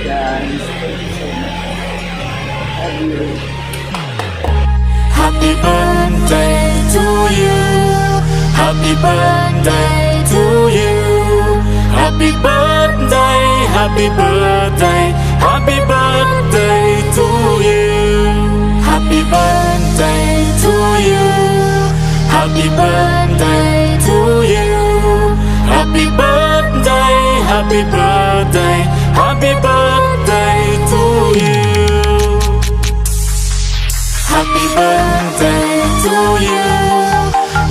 guys. Thank you so much. Love you. Happy birthday to you. Happy birthday to you. Happy birthday, happy birthday, happy birthday to you. Happy birthday to you. Happy birthday to you. Happy birthday, happy birthday, happy birthday to you. Happy birthday to you.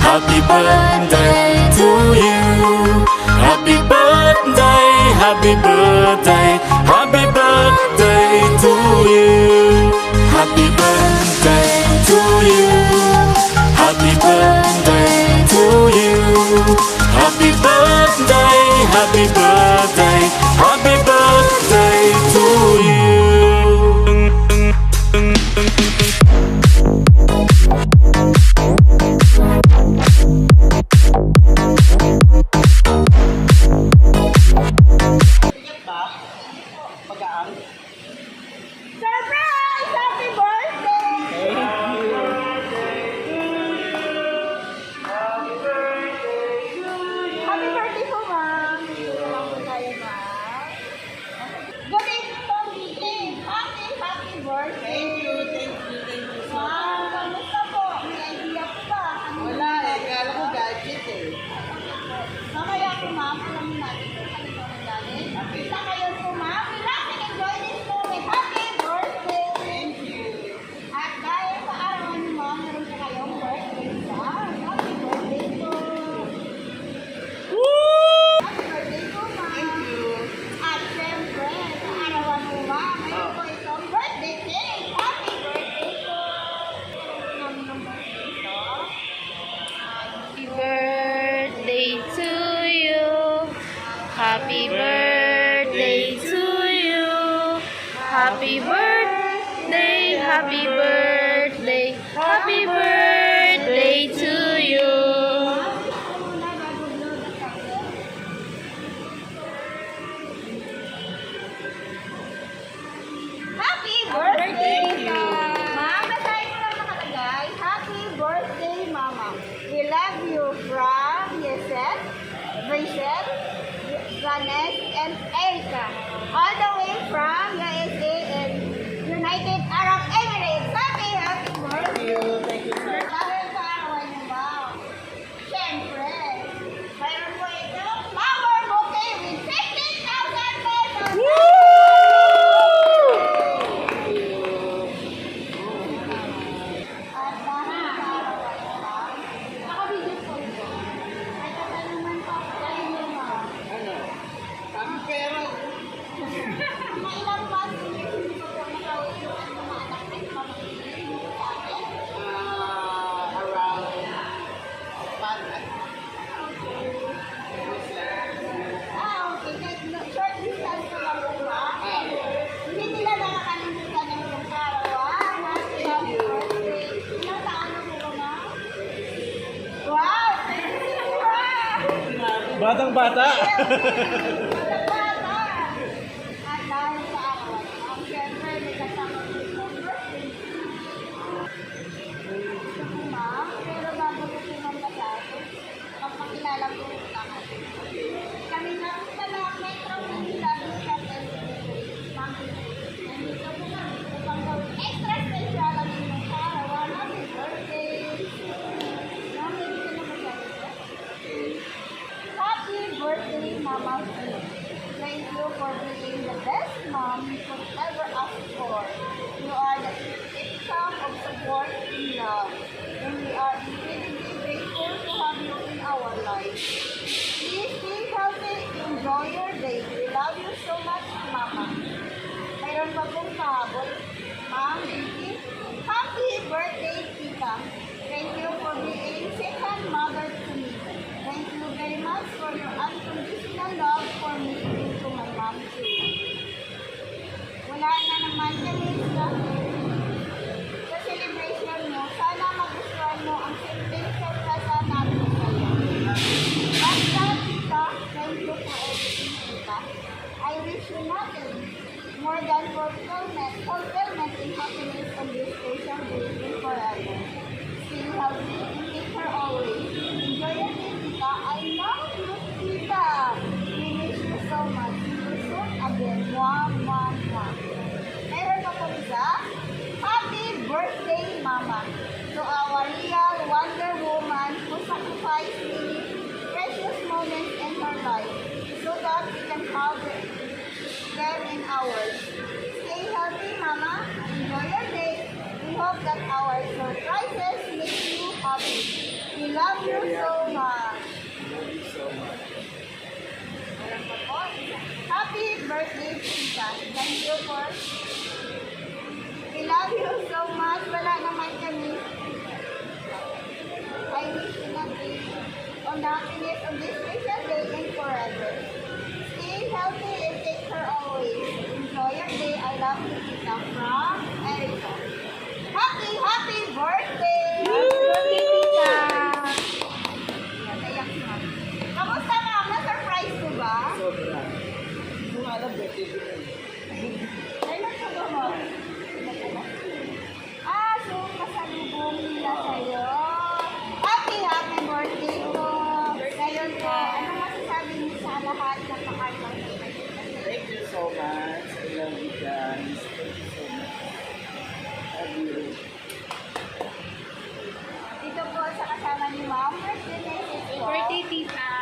Happy birthday to you. Happy birthday, happy birthday, happy birthday to you. Happy birthday to you. Happy birthday to you. Happy birthday, happy birthday, happy birthday to you. Surprise! Happy birthday! Happy birthday po, ma'am. Tayo, ma'am. Good evening po, meeting. Happy birthday. Thank you. Ma'am, kamusta po? May idea po ba? Wala eh, kala ko gadget eh. Mamaya po, ma'am. Alamin natin kung kanino ang galing. Isa kayo po, ma'am. Relax and enjoy this moment. Happy birthday! Thank you. At dahil sa araw ni ma'am, meron po kayong birthday sa happy birthday po. Happy birthday po, ma'am. Thank you. At syempre, sa araw mo, ma'am, meron po itong birthday cake. Happy birthday po. Meron po namin ng birthday ito. Happy birthday to you. Happy birthday to you. Happy birthday, happy birthday, happy birthday to you. Happy birthday! Ma'am, basahin mo lang nakalagay. Happy birthday, Mama. We love you from Yesel, Rachel, Vanes, and Erica. All the way from USA and United Arab Emirates. Happy birthday! Thank you, sir. Dahil sa arawan niyo, ma'am. Siyempre, mayroon po ito flower bouquet with 15,000 pesos. At dahil sa arawan niyo, ma'am, naka-video po ito. May katanungan pa po kayo niyo, ma'am. Ano? Sabi pera. Mga ilang months hindi po po nakausuan ng mga anak at pamilya niyo sa akin. Around 5 Okay. Kahit short distance ko lang po ba? Hindi nila nakakalimutan ng iyong arawan. Happy birthday. Ilang taon na po ba? Wow! Wow! Batang-bata. Bata! At dahil sa arawan, ang syempre may kasama po itong birthday. Ma'am, pero bago po po mamatapos, magpakilala po naman. Kami na po sa mga Metro Manila Discount Ma'am, nandito po kami upang gawin extra special ang inyong arawan. Happy birthday! Ma'am, nandito na po kami. Happy birthday, Mama. We love you so much. Love you so much. Walang pa po. Happy birthday, Tita. Thank you for... We love you so much. Wala naman kami. I wish you nothing on the happiness of this special day and forever. Stay healthy and take care always. Enjoy your day. I love you, Tita. From Erica. Happy birthday! Happy birthday, Tita! Yan, naiyak si Ma'am. Kamusta, Ma'am? Na-surprise ko ba? Sobra. Kung alam, birthday ko rin. Kailan ka ba, Ma'am? So kasalubong nila sa'yo. Happy birthday po! Ngayon po, ano masasabi niyo sa lahat ng pakailan? Thank you so much. I love you guys. Thank you so much. Love you. Dito po sa kasama ni Ma'am. Birthday message po. Birthday, tita.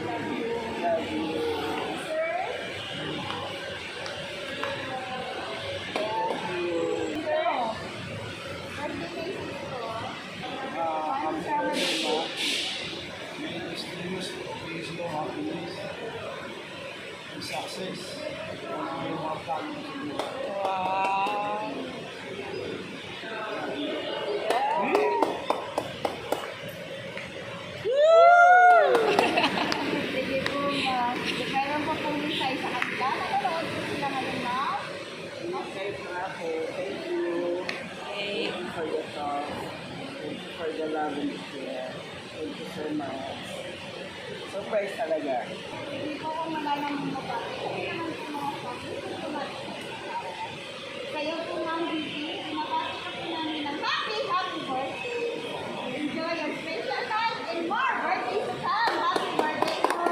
Love you. Love you. Sir, Thank you. dito. Birthday message po. Happy birthday, Ma. May extremist please no happiness and success. Yung mga plano mo sa buhay. Wow! Sige po, Ma'am. Meron po po yung size sa kanila. Nanonood po sila ngayon, Ma'am. Okay, Prato. Thank you. Thank you for your talk. Thank you for the love and the care. Thank you so much. Surprise talaga. Hindi po kung malalang mo ba. Kasi naman po mga pag kayo po, Ma'am Vicky. Pinapasok po namin ng happy birthday. Enjoy your special time and more birthdays to come. Happy birthday po.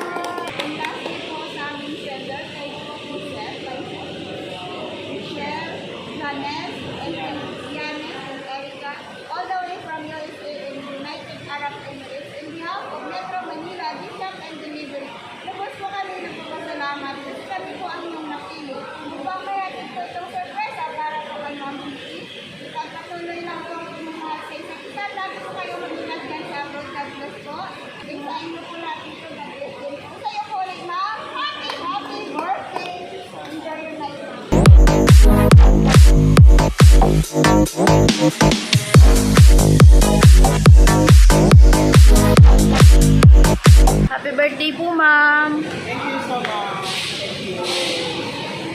And lastly po sa aming sender, kay po Sir, kay Michelle, Janet, and Yanis, and Erica, all the way from USA and United Arab Emirates. In behalf of Metro Manila, District and Delivery, lubos po kami nagpapasalamat kasi kami po ang inyong napili. Upang mayatin po itong surprise para po kay Ma'am Vicky. Pagpatuloy lang po ang mga sa isa't isa. Lagi po kayo mag-ingat dyan sa abroad. God bless po. And sa inyo po natin ito. God bless din po. Sa iyo po ulit, Ma'am. Happy birthday! Enjoy your night, Ma'am. Happy birthday po, ma'am. Thank you so much. Thank you.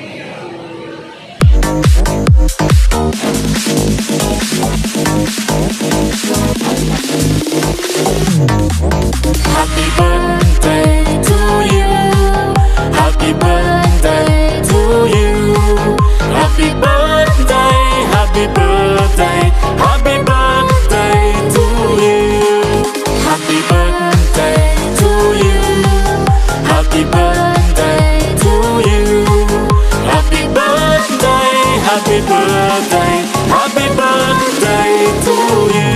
Happy birthday to you. Happy birthday to you. Happy birthday, happy birthday, happy birthday to you. Happy birthday to you. Happy birthday to you. Happy birthday, happy birthday, happy birthday to you.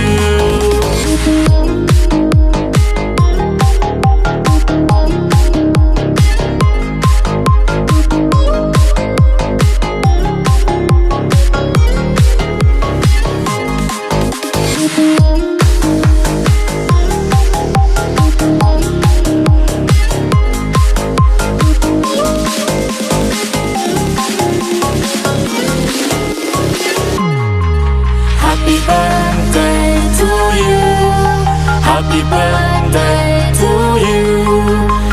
Happy birthday to you. Happy birthday to you.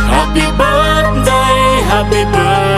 Happy birthday, happy birthday.